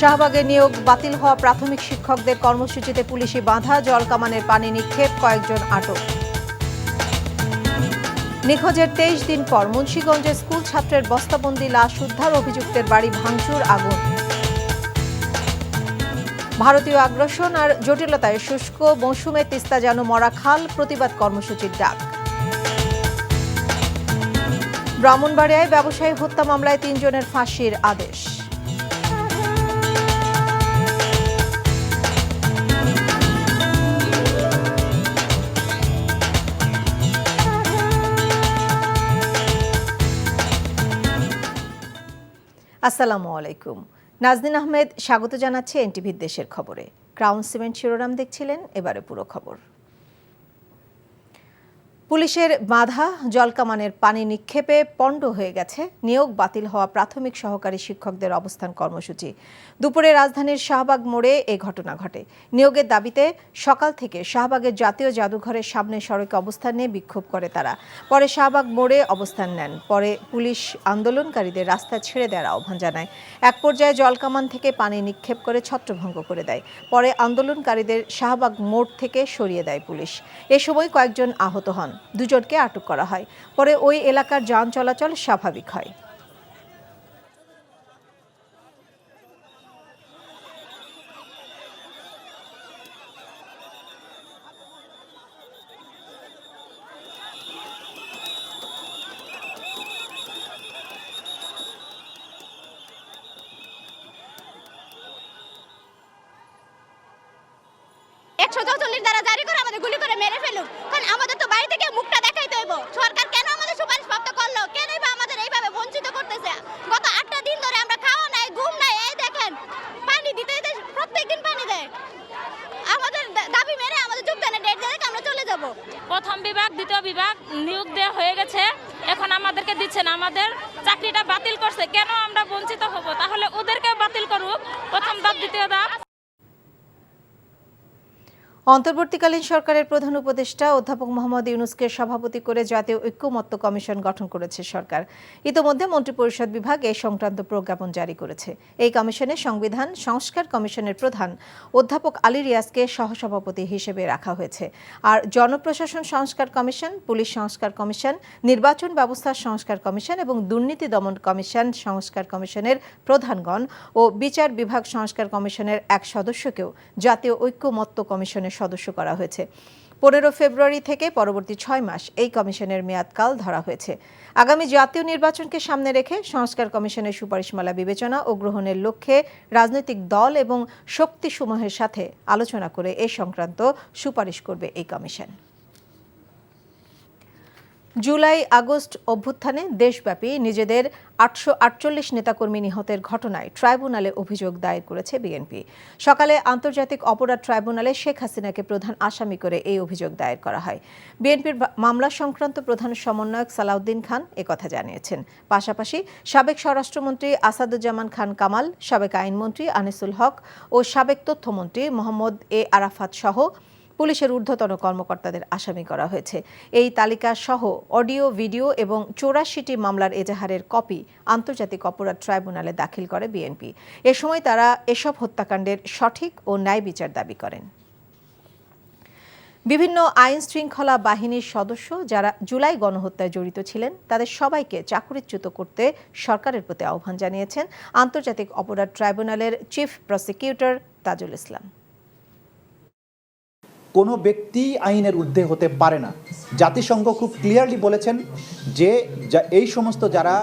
শাহবাগে নিয়োগ বাতিল হওয়া প্রাথমিক শিক্ষকদের কর্মসূচিতে পুলিশি বাধা, জলকামানের পানি নিক্ষেপ, কয়েকজন আটক। নিখোঁজের 23 দিন পর মুন্সিগঞ্জে স্কুল ছাত্রের বস্তাবন্দি লাশ উদ্ধার, অভিযুক্তের বাড়ি ভাঙচুর, আগুন। ভারতীয় আগ্রাসন আর জটিলতায় শুষ্ক মৌসুমে তিস্তা যেন মরা খাল, প্রতিবাদ কর্মসূচির ডাক। ব্রাহ্মণবাড়িয়ায় ব্যবসায়ী হত্যা মামলায় 3 জনের ফাঁসির আদেশ। আসসালামু আলাইকুম। নাজনীন আহমেদ স্বাগত জানাচ্ছে এনটিভির দেশের খবরে। ক্রাউন সিমেন্ট শিরোনাম দেখছিলেন, এবারে পুরো খবর। পুলিশের বাধা, জলকামানের পানি নিক্ষেপে পণ্ড হয়ে গেছে নিয়োগ বাতিল হওয়া প্রাথমিক সহকারী শিক্ষকদের অবস্থান কর্মসূচি। দুপুরে রাজধানীর শাহবাগ মোড়ে এ ঘটনা ঘটে। নিয়োগের দাবিতে সকাল থেকে শাহবাগের জাতীয় জাদুঘরের সামনে সড়কে অবস্থান নিয়ে বিক্ষোভ করে তারা। পরে শাহবাগ মোড়ে অবস্থান নেন। পরে পুলিশ আন্দোলনকারীদের রাস্তা ছেড়ে দেওয়ার আহ্বান জানায়। এক পর্যায়ে জলকামান থেকে পানি নিক্ষেপ করে ছত্রভঙ্গ করে দেয়। পরে আন্দোলনকারীদের শাহবাগ মোড় থেকে সরিয়ে দেয় পুলিশ। এ সময় কয়েকজন আহত হন, 2 জনকে আটক করা হয়। পরে ওই এলাকার যান চলাচল স্বাভাবিক হয়। দ্বারা জারি করে আমাদের গুলি করে মেরে ফেলুক, কারণ আমাদের তো বাড়ি থেকে মুখটা দেখাইতে হইব। সরকার কেন আমাদের সুপারিশ প্রাপ্ত করলো? কেনই বা আমাদের এইভাবে বঞ্চিত করতেছে? গত 8টা দিন ধরে আমরা খাওয়া নাই, ঘুম নাই। এই দেখেন, পানি দিতে প্রত্যেকদিন পানি দেয়। আমাদের দাবি মেরে আমাদের যোগদানের ডেট দিয়ে আমরা চলে যাব। প্রথম বিভাগ, দ্বিতীয় বিভাগ নিয়োগ দেওয়া হয়ে গেছে, এখন আমাদেরকে দিচ্ছে না। আমাদের চাকরিটা বাতিল করছে, কেন আমরা বঞ্চিত হব? তাহলে ওদেরকে বাতিল করুক, প্রথম ধাপ, দ্বিতীয় ধাপ। অন্তর্বর্তীকালীন সরকারের প্রধান উপদেষ্টা অধ্যাপক মোহাম্মদ ইউনূসকে সভাপতি করে জাতীয় ঐক্যমত্য কমিশন গঠন করেছে সরকার। ইতোমধ্যে মন্ত্রিপরিষদ বিভাগ এ সংক্রান্ত প্রজ্ঞাপন জারি করেছে। এই কমিশনে সংবিধান সংস্কার কমিশনের প্রধান অধ্যাপক আলী রিয়াজকে সহসভাপতি হিসেবে রাখা হয়েছে। আর জনপ্রশাসন সংস্কার কমিশন, পুলিশ সংস্কার কমিশন, নির্বাচন ব্যবস্থা সংস্কার কমিশন এবং দুর্নীতি দমন কমিশন সংস্কার কমিশনের প্রধানগণ ও বিচার বিভাগ সংস্কার কমিশনের এক সদস্যকেও জাতীয় ঐক্যমত্য কমিশনের সদস্য করা হয়েছে। 15 ফেব্রুয়ারি থেকে পরবর্তী 6 মাস এই কমিশনের মেয়াদকাল ধরা হয়েছে। আগামী জাতীয় নির্বাচনকে সামনে রেখে সংস্কার কমিশনের সুপারিশমালা বিবেচনা ও গ্রহণের লক্ষ্যে রাজনৈতিক দল এবং শক্তিসমূহের সাথে আলোচনা করে এ সংক্রান্ত সুপারিশ করবে এই কমিশন। জুলাই আগস্ট অভ্যুত্থানে দেশব্যাপী নিজেদের 848 নেতাকর্মী নিহতের ঘটনায় ট্রাইব্যুনালে অভিযোগ দায়ের করেছে বিএনপি। সকালে আন্তর্জাতিক অপরাধ ট্রাইব্যুনালে শেখ হাসিনাকে প্রধান আসামি করে এই অভিযোগ দায়ের করা হয়। বিএনপির মামলা সংক্রান্ত প্রধান সমন্বয়ক সালাউদ্দিন খান একথা জানিয়েছেন। পাশাপাশি সাবেক স্বরাষ্ট্রমন্ত্রী আসাদুজ্জামান খান কামাল, সাবেক আইনমন্ত্রী আনিসুল হক ও সাবেক তথ্যমন্ত্রী মোহাম্মদ এ আরাফাত সহ পুলিশের ঊর্ধ্বতন কর্মকর্তাদের আসামি করা হয়েছে। এই তালিকা সহ অডিও, ভিডিও এবং 84টি মামলার এজাহারের কপি আন্তর্জাতিক অপরাধ ট্রাইব্যুনালে দাখিল করে বিএনপি। এ সময় তারা এসব হত্যাকাণ্ডের সঠিক ও ন্যায় বিচার দাবি করেন। বিভিন্ন আইন শৃঙ্খলা বাহিনীর সদস্য যারা জুলাই গণহত্যায় জড়িত ছিলেন তাদের সবাইকে চাকরিচ্যুত করতে সরকারের প্রতি আহ্বান জানিয়েছেন আন্তর্জাতিক অপরাধ ট্রাইব্যুনালের চিফ প্রসিকিউটর তাজুল ইসলাম। কোনো ব্যক্তি আইনের ঊর্ধ্বে হতে পারে না। জাতিসংঘ খুব ক্লিয়ারলি বলেছেন যে এই সমস্ত যারা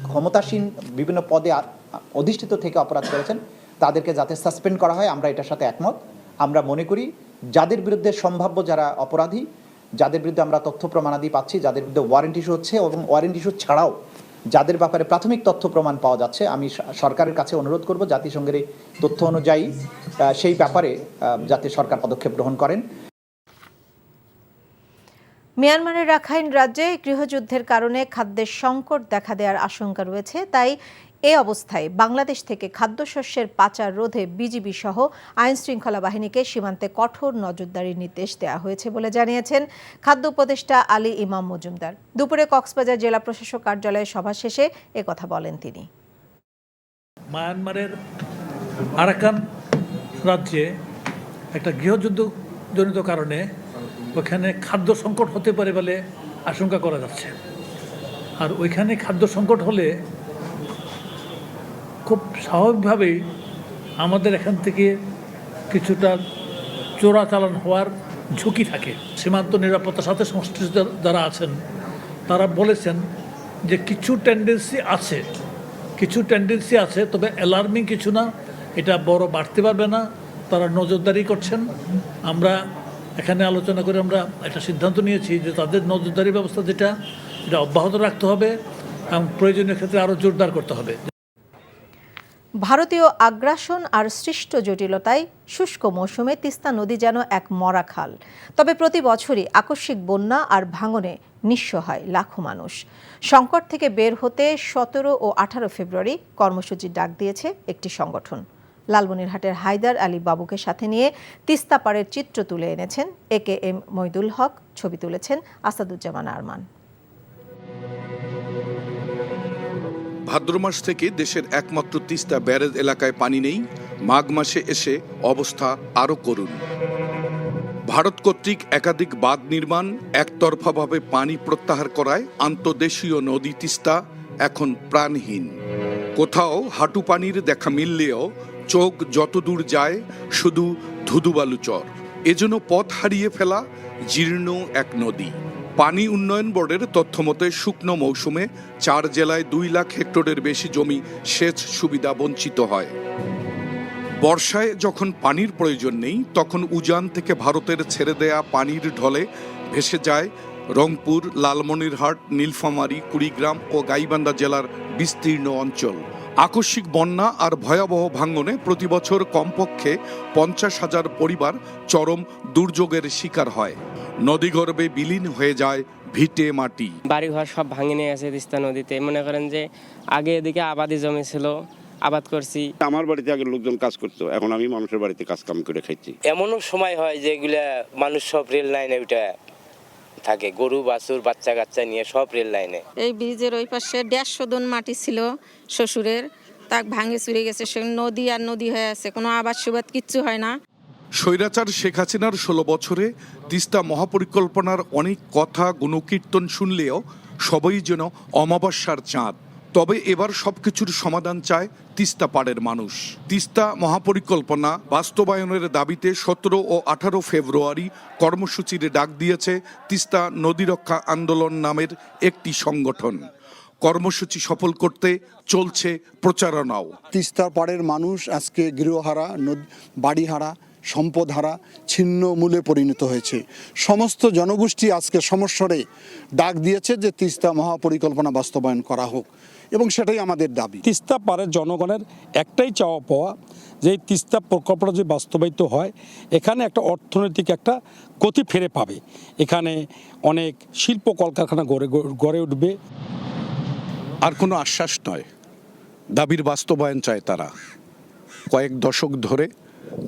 ক্ষমতাসীন বিভিন্ন পদে অধিষ্ঠিত থেকে অপরাধ করেছেন তাদেরকে যাতে সাসপেন্ড করা হয়, আমরা এটার সাথে একমত। আমরা মনে করি যাদের বিরুদ্ধে সম্ভাব্য যারা অপরাধী, যাদের বিরুদ্ধে আমরা তথ্য প্রমাণাদি পাচ্ছি, যাদের বিরুদ্ধে ওয়ারেন্ট ইস্যু হচ্ছে এবং ওয়ারেন্ট ইস্যু ছাড়াও যাদের ব্যাপারে প্রাথমিক তথ্য প্রমাণ পাওয়া যাচ্ছে, আমি সরকারের কাছে অনুরোধ করব জাতিসংঘের এই তথ্য অনুযায়ী সেই ব্যাপারে যাতে সরকার পদক্ষেপ গ্রহণ করেন। মিয়ানমারের রাখাইন রাজ্যে গৃহযুদ্ধের কারণে খাদ্যের সংকট দেখা দেওয়ার আশঙ্কা রয়েছে। তাই এ অবস্থায় বাংলাদেশ থেকে খাদ্যশস্যের পাচার রোধে বিজিবি সহ আইনশৃঙ্খলা বাহিনীকে সীমান্তে কঠোর নজরদারির নির্দেশ দেওয়া হয়েছে বলে জানিয়েছেন খাদ্য উপদেষ্টা আলী ইমাম মজুমদার। দুপুরে কক্সবাজার জেলা প্রশাসক কার্যালয়ে সভা শেষে একথা বলেন তিনি। মায়ানমারের আরাকান রাজ্যে একটা গৃহযুদ্ধজনিত কারণে ওখানে খাদ্য সংকট হতে পারে বলে আশঙ্কা করা যাচ্ছে। আর ওইখানে খাদ্য সংকট হলে খুব স্বাভাবিকভাবেই আমাদের এখান থেকে কিছুটা চোরাচালান হওয়ার ঝুঁকি থাকে। সীমান্ত নিরাপত্তার সাথে সংশ্লিষ্ট যারা আছেন তারা বলেছেন যে কিছু টেন্ডেন্সি আছে, তবে অ্যালার্মিং কিছু না, এটা বড় বাড়তে পারবে না, তারা নজরদারি করছেন। আমরা এখানে আলোচনা করে আমরা একটা সিদ্ধান্ত নিয়েছি যে তাদের নজরদারি ব্যবস্থা যেটা অব্যাহত রাখতে হবে এবং প্রয়োজনীয় ক্ষেত্রে আরও জোরদার করতে হবে। ভারতীয় আগ্রাসন আর সৃষ্ট জটিলতায় শুষ্ক মৌসুমে তিস্তা নদী যেন এক মরা খাল। তবে প্রতি বছরই আকস্মিক বন্যা আর ভাঙনে নিঃস্ব হয় লাখো মানুষ। সংকট থেকে বের হতে 17 ও 18 ফেব্রুয়ারি কর্মসূচির ডাক দিয়েছে একটি সংগঠন। লালমনিরহাটের হায়দার আলী বাবুকে সাথে নিয়ে তিস্তা পাড়ের চিত্র তুলে এনেছেন AKM মইদুল হক, ছবি তুলেছেন আসাদুজ্জামান আরমান। ভাদ্র মাস থেকে দেশের একমাত্র তিস্তা ব্যারেজ এলাকায় পানি নেই। মাঘ মাসে এসে অবস্থা আরও করুণ। ভারত কর্তৃক একাধিক বাঁধ নির্মাণ, একতরফাভাবে পানি প্রত্যাহার করায় আন্তর্দেশীয় নদী তিস্তা এখন প্রাণহীন। কোথাও হাঁটু পানির দেখা মিললেও চোখ যত দূর যায় শুধু ধুধুবালু চর। এজন্য পথ হারিয়ে ফেলা জীর্ণ এক নদী। পানি উন্নয়ন বোর্ডের তথ্যমতে শুকনো মৌসুমে 4 জেলায় 2 লাখ হেক্টরের বেশি জমি সেচ সুবিধা বঞ্চিত হয়। বর্ষায় যখন পানির প্রয়োজন নেই তখন উজান থেকে ভারতের ছেড়ে দেয়া পানির ঢলে ভেসে যায় রংপুর, লালমনিরহাট, নীলফামারী, কুড়িগ্রাম ও গাইবান্ধা জেলার বিস্তীর্ণ অঞ্চল। আকস্মিক বন্যা আর ভয়াবহ ভাঙনে প্রতি বছর কমপক্ষে 50,000 পরিবার চরম দুর্যোগের শিকার হয়। নদীগর্ভে বিলীন হয়ে যায় ভিটে মাটি। বাড়িঘর সব ভাঙে নিয়ে গেছে তিস্তা নদীতে। মনে করেন যে আগে এদিকে আবাদি জমি ছিল, আবাদ করছি। আমার বাড়িতে আগে লোকজন কাজ করতো, এখন আমি মানুষের বাড়িতে কাজ কাম করে খাইছি। এমনও সময় হয় যে এগুলা মানুষ সব রেল লাইনে উঠে থাকে, গরু বাছুর বাচ্চা কাচ্চা নিয়ে সব রেল লাইনে। এই ব্রিজের ওই পাশে 150 দন মাটি ছিল শ্বশুরের, তা ভাঙে চুরে গেছে। সে নদী আর নদী হয়ে আছে, কোনো আবাদ সুবাদ কিচ্ছু হয় না। স্বৈরাচার শেখ হাসিনার 16 বছরে তিস্তা মহাপরিকল্পনার অনেক কথা গুণকীর্তন শুনলেও সবই যেন অমাবস্যার চাঁদ। তবে এবার সবকিছুর সমাধান চায় তিস্তা পাড়ের মানুষ। তিস্তা মহাপরিকল্পনা বাস্তবায়নের দাবিতে 17 ও 18 ফেব্রুয়ারি কর্মসূচির ডাক দিয়েছে তিস্তা নদী রক্ষা আন্দোলন নামের একটি সংগঠন। কর্মসূচি সফল করতে চলছে প্রচারণাও। তিস্তার পাড়ের মানুষ আজকে গৃহহারা, বাড়িহারা, সম্পদহারা, ছিন্ন মূলে পরিণত হয়েছে। সমস্ত জনগোষ্ঠী আজকে সমস্বরে ডাক দিয়েছে যে তিস্তা মহাপরিকল্পনা বাস্তবায়ন করা হোক, এবং সেটাই আমাদের দাবি। তিস্তা পাড়ের জনগণের একটাই চাওয়া পাওয়া যে তিস্তা প্রকল্পটা যে বাস্তবায়িত হয়, এখানে একটা অর্থনৈতিক একটা গতি ফিরে পাবে। এখানে অনেক শিল্প কলকারখানা গড়ে উঠবে। আর কোনো আশ্বাস নয়, দাবির বাস্তবায়ন চায় তারা। কয়েক দশক ধরে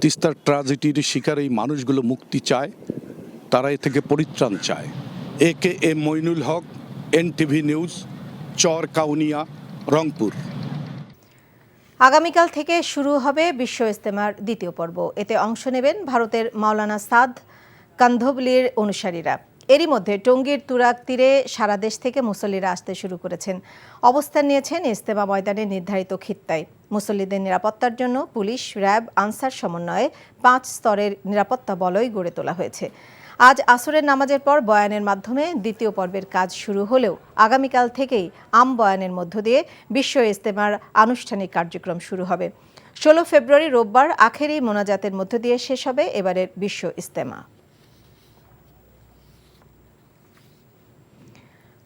তিস্তার ট্র্যাজেডির শিকার এই মানুষগুলো মুক্তি চায়, তারা এ থেকে পরিত্রাণ চায়। AKM Moinul Haque, NTV news, চর কাউনিয়া, রংপুর। আগামীকাল থেকে শুরু হবে বিশ্ব ইজতেমার দ্বিতীয় পর্ব। এতে অংশ নেবেন ভারতের মাওলানা সাদ কান্ধবলির অনুসারীরা। এরই মধ্যে টঙ্গীর তুরাগ তীরে সারা দেশ থেকে মুসল্লিরা আসতে শুরু করেছেন। অবস্থান নিয়েছেন ইজতেমা ময়দানের নির্ধারিত খিত্তায়। মুসল্লিদের নিরাপত্তার জন্য পুলিশ, র্যাব, আনসার সমন্বয়ে 5 স্তরের নিরাপত্তা বলয় গড়ে তোলা হয়েছে। আজ আসরের নামাজের পর বয়ানের মাধ্যমে দ্বিতীয় পর্বের কাজ শুরু হলেও আগামীকাল থেকেই আম বয়ানের মধ্য দিয়ে বিশ্ব ইজতেমার আনুষ্ঠানিক কার্যক্রম শুরু হবে। 16 ফেব্রুয়ারি রোববার আখেরি মোনাজাতের মধ্য দিয়ে শেষ হবে এবারের বিশ্ব ইজতেমা।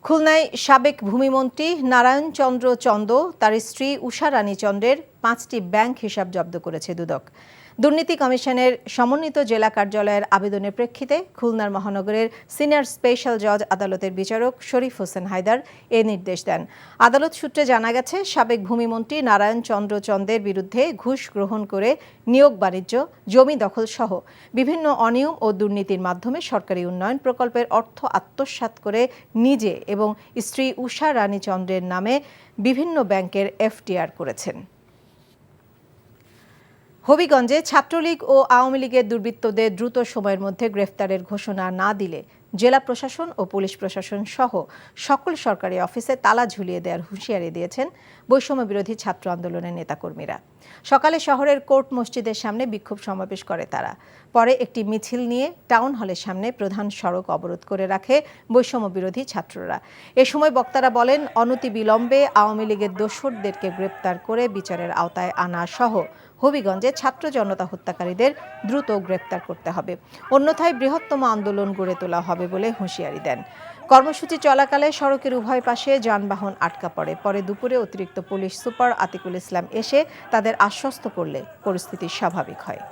খুলনায় সাবেক ভূমিমন্ত্রী নারায়ণ চন্দ্র চন্দ তার স্ত্রী উষা রানী চন্দ্রের 5টি ব্যাংক হিসাব জব্দ করেছে দুদক। দুর্নীতি কমিশনের সমন্বিত জেলা কার্যালয়ের আবেদনের প্রেক্ষিতে খুলনার মহানগরের সিনিয়র স্পেশাল জজ আদালতের বিচারক শরীফ হোসেন হায়দার এ নির্দেশ দেন। আদালত সূত্রে জানা গেছে, সাবেক ভূমিমন্ত্রী নারায়ণ চন্দ্র চন্দের বিরুদ্ধে ঘুষ গ্রহণ করে নিয়োগ বাণিজ্য, জমি দখল সহ বিভিন্ন অনিয়ম ও দুর্নীতির মাধ্যমে সরকারি উন্নয়ন প্রকল্পের অর্থ আত্মসাৎ করে নিজে এবং স্ত্রী উষা রানী চন্দ্রের নামে বিভিন্ন ব্যাংকের FTR করেছেন। হবিগঞ্জে ছাত্রলীগ ও আওয়ামী লীগের দুর্বৃত্তদের দ্রুত সময়ের মধ্যে গ্রেফতারের ঘোষণা না দিলে জেলা প্রশাসন ও পুলিশ প্রশাসন সহ সকল সরকারি অফিসে তালা ঝুলিয়ে দেওয়ার হুঁশিয়ারি দিয়েছেন বৈষম্য বিরোধী ছাত্র আন্দোলনের নেতাকর্মীরা। সকালে শহরের কোর্ট মসজিদের সামনে বিক্ষোভ সমাবেশ করে তারা। পরে একটি মিছিল নিয়ে টাউন হলের সামনে প্রধান সড়ক অবরোধ করে রাখে বৈষম্য বিরোধী ছাত্ররা। এ সময় বক্তারা বলেন, অনতিবিলম্বে আওয়ামী লীগের দোসরদেরকে গ্রেপ্তার করে বিচারের আওতায় আনা সহ হবিগঞ্জে ছাত্র জনতা হত্যাকারীদের দ্রুত গ্রেপ্তার করতে হবে, অন্যথায় বৃহত্তম আন্দোলন গড়ে তোলা হবে বলে হুঁশিয়ারি দেন। কর্মসূচি চলাকালে সড়কের উভয় পাশে যানবাহন আটকা পড়ে। পরে দুপুরে অতিরিক্ত পুলিশ সুপার আতিকুল ইসলাম এসে তাদের আশ্বস্ত করলে পরিস্থিতি স্বাভাবিক হয়।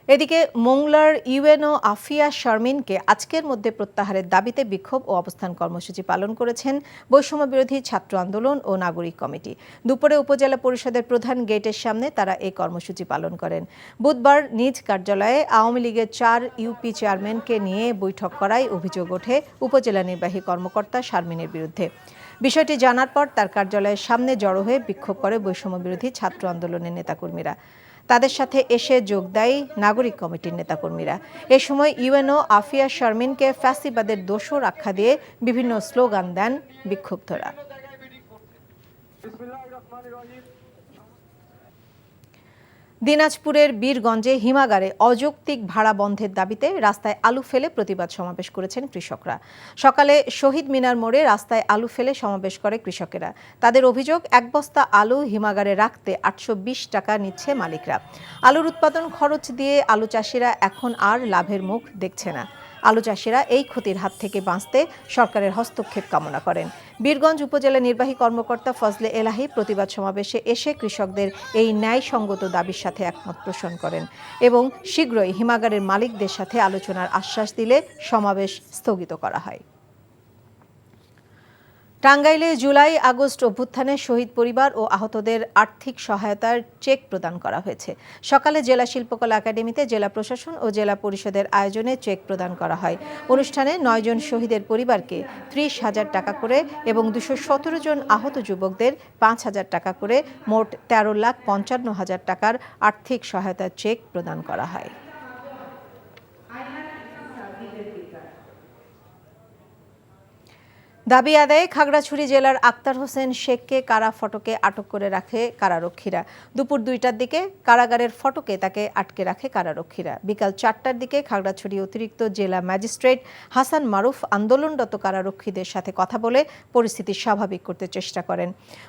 এদিকে মোংলার ইউএনও আফিয়া শারমিনকে আজকের মধ্যে প্রত্যাহারের দাবিতে বিক্ষোভ ও অবস্থান কর্মসূচি পালন করেছেন বৈষম্য বিরোধী ছাত্র আন্দোলন ও নাগরিক কমিটি। দুপুরে উপজেলা পরিষদের প্রধান গেটের সামনে তারা এই কর্মসূচি পালন করেন। বুধবার নিজ কার্যালয়ে আওয়ামী লীগের 4 ইউপি চেয়ারম্যানকে নিয়ে বৈঠক করায় অভিযোগ ওঠে উপজেলা নির্বাহী কর্মকর্তা শারমিনের বিরুদ্ধে। বিষয়টি জানার পর তার কার্যালয়ের সামনে জড়ো হয়ে বিক্ষোভ করে বৈষম্য বিরোধী ছাত্র আন্দোলনের নেতাকর্মীরা। তাদের সাথে এসে যোগ দেয় নাগরিক কমিটির নেতাকর্মীরা। এ সময় ইউএনও আফিয়া শারমিনকে ফ্যাসিবাদের দোসর আখ্যা দিয়ে বিভিন্ন স্লোগান দেন বিক্ষুব্ধরা। দিনাজপুরের বীরগঞ্জে হিমাগারে অযৌক্তিক ভাড়া বন্ধের দাবিতে রাস্তায় আলু ফেলে প্রতিবাদ সমাবেশ করেছেন কৃষকরা। সকালে শহীদ মিনার মোড়ে রাস্তায় আলু ফেলে সমাবেশ করে কৃষকেরা। তাদের অভিযোগ, এক বস্তা আলু হিমাগারে রাখতে 820 টাকা নিচ্ছে মালিকরা। আলুর উৎপাদন খরচ দিয়ে আলু চাষিরা এখন আর লাভের মুখ দেখছে না। আলু চাষিরা এই ক্ষতির হাত থেকে বাঁচতে সরকারের হস্তক্ষেপ কামনা করেন। বীরগঞ্জ উপজেলা নির্বাহী কর্মকর্তা ফজলে এলাহি প্রতিবাদ সমাবেশে এসে কৃষকদের এই ন্যায়সঙ্গত দাবির সাথে একমত পোষণ করেন এবং শীঘ্রই হিমাগারের মালিকদের সাথে আলোচনার আশ্বাস দিলে সমাবেশ স্থগিত করা হয়। টাঙ্গাইলে জুলাই আগস্ট অভ্যুত্থানে শহীদ পরিবার ও আহতদের আর্থিক সহায়তার চেক প্রদান করা হয়েছে। সকালে জেলা শিল্পকলা একাডেমিতে জেলা প্রশাসন ও জেলা পরিষদের আয়োজনে চেক প্রদান করা হয়। অনুষ্ঠানে 9 জন শহীদের পরিবারকে 30,000 টাকা করে এবং 217 জন আহত যুবকদের 5,000 টাকা করে মোট 13,55,000 টাকার আর্থিক সহায়তার চেক প্রদান করা হয়। দাবি আদায়ে খাগড়াছড়ি জেলার আক্তার হোসেন শেখকে কারা ফটকে আটক করে রাখে কারারক্ষীরা। দুপুর 2টার দিকে কারাগারের ফটকে তাকে আটকে রাখে কারারক্ষীরা। বিকাল 4টার দিকে খাগড়াছড়ি অতিরিক্ত জেলা ম্যাজিস্ট্রেট হাসান মারুফ আন্দোলনরত কারারক্ষীদের সাথে কথা বলে পরিস্থিতি স্বাভাবিক করতে চেষ্টা করেন।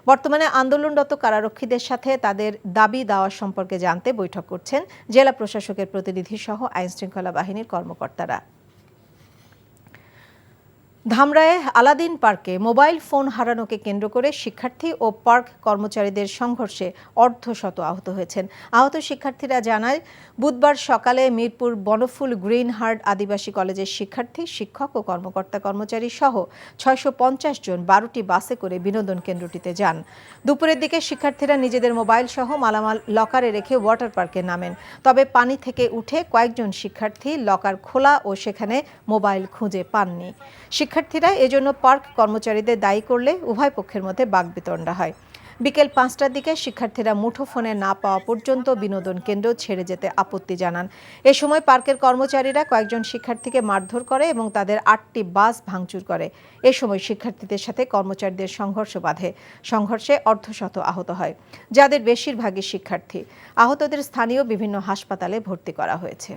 বর্তমানে আন্দোলনরত কারারক্ষীদের সাথে তাদের দাবি দাওয়া সম্পর্কে জানতে বৈঠক করছেন জেলা প্রশাসকের প্রতিনিধি সহ আইনশৃঙ্খলা বাহিনীর কর্মকর্তারা। ধামরায়ে আলাদিন পার্কে মোবাইল ফোন হারানোকে কেন্দ্র করে শিক্ষার্থী ও পার্ক কর্মচারীদের সংঘর্ষে অর্ধশত আহত হয়েছেন। আহত শিক্ষার্থীরা জানায়, বুধবার সকালে মিরপুর বনফুল গ্রিন হার্ট আদিবাসী কলেজের শিক্ষার্থী, শিক্ষক ও কর্মকর্তা কর্মচারী সহ 650 জন 12টি বাসে করে বিনোদন কেন্দ্রটিতে যান। দুপুরের দিকে শিক্ষার্থীরা নিজেদের মোবাইল সহ মালামাল লকারে রেখে ওয়াটার পার্কে নামেন। তবে পানি থেকে উঠে কয়েকজন শিক্ষার্থী লকার খোলা ও সেখানে মোবাইল খুঁজে পাননি। শিক্ষার্থীরা এজন্য পার্ক কর্মচারীদের দায়ী করলে উভয় পক্ষের মধ্যে বাকবিতণ্ডা হয়। বিকেল 5টার দিকে শিক্ষার্থীরা মুঠোফোনে না পাওয়া পর্যন্ত বিনোদন কেন্দ্র ছেড়ে যেতে আপত্তি জানান। এ সময় পার্কের কর্মচারীরা কয়েকজন শিক্ষার্থীকে মারধর করে এবং তাদের 8টি বাস ভাঙচুর করে। এ সময় শিক্ষার্থীদের সাথে কর্মচারীদের সংঘর্ষ বাধে। সংঘর্ষে অর্ধশত আহত হয়, যাদের বেশিরভাগই শিক্ষার্থী। আহতদের স্থানীয় বিভিন্ন হাসপাতালে ভর্তি করা হয়েছে।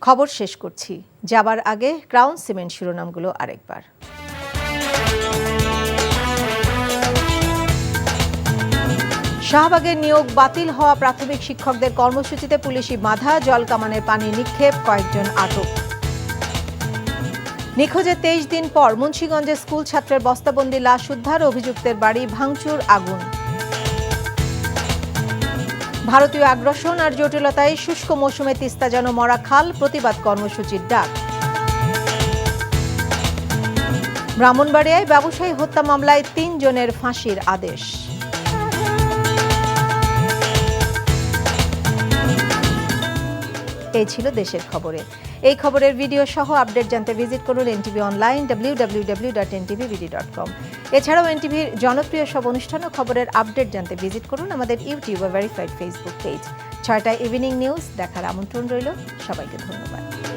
খবর শেষ করছি, যাবার আগে ক্রাউন সিমেন্ট শিরোনামগুলো আরেকবার। শাহবাগের নিয়োগ বাতিল হওয়া প্রাথমিক শিক্ষকদের কর্মসূচিতে পুলিশি বাধা, জলকামানের পানি নিক্ষেপ, কয়েকজন আটক। নিখোঁজের 23 দিন পর মুন্সিগঞ্জে স্কুল ছাত্রের বস্তাবন্দি লাশ উদ্ধার, অভিযুক্তের বাড়ি ভাঙচুর, আগুন। ভারতীয় আগ্রাসন আর জটিলতায় শুষ্ক মৌসুমে তিস্তা যেন মরা খাল, প্রতিবাদ কর্মসূচির ডাক। ব্রাহ্মণবাড়িয়ায় ব্যবসায়ী হত্যা মামলায় 3 জনের ফাঁসির আদেশ। এই ছিল দেশের খবরে। এই খবরের ভিডিও সহ আপডেট জানতে ভিজিট করুন এনটিভি অনলাইন www.ntvbd.com। এছাড়াও এনটিভির জনপ্রিয় সব অনুষ্ঠান ও খবরের আপডেট জানতে ভিজিট করুন আমাদের ইউটিউব ও ভেরিফাইড ফেসবুক পেজ। 6টায় ইভিনিং নিউজ দেখার আমন্ত্রণ রইল। সবাইকে ধন্যবাদ।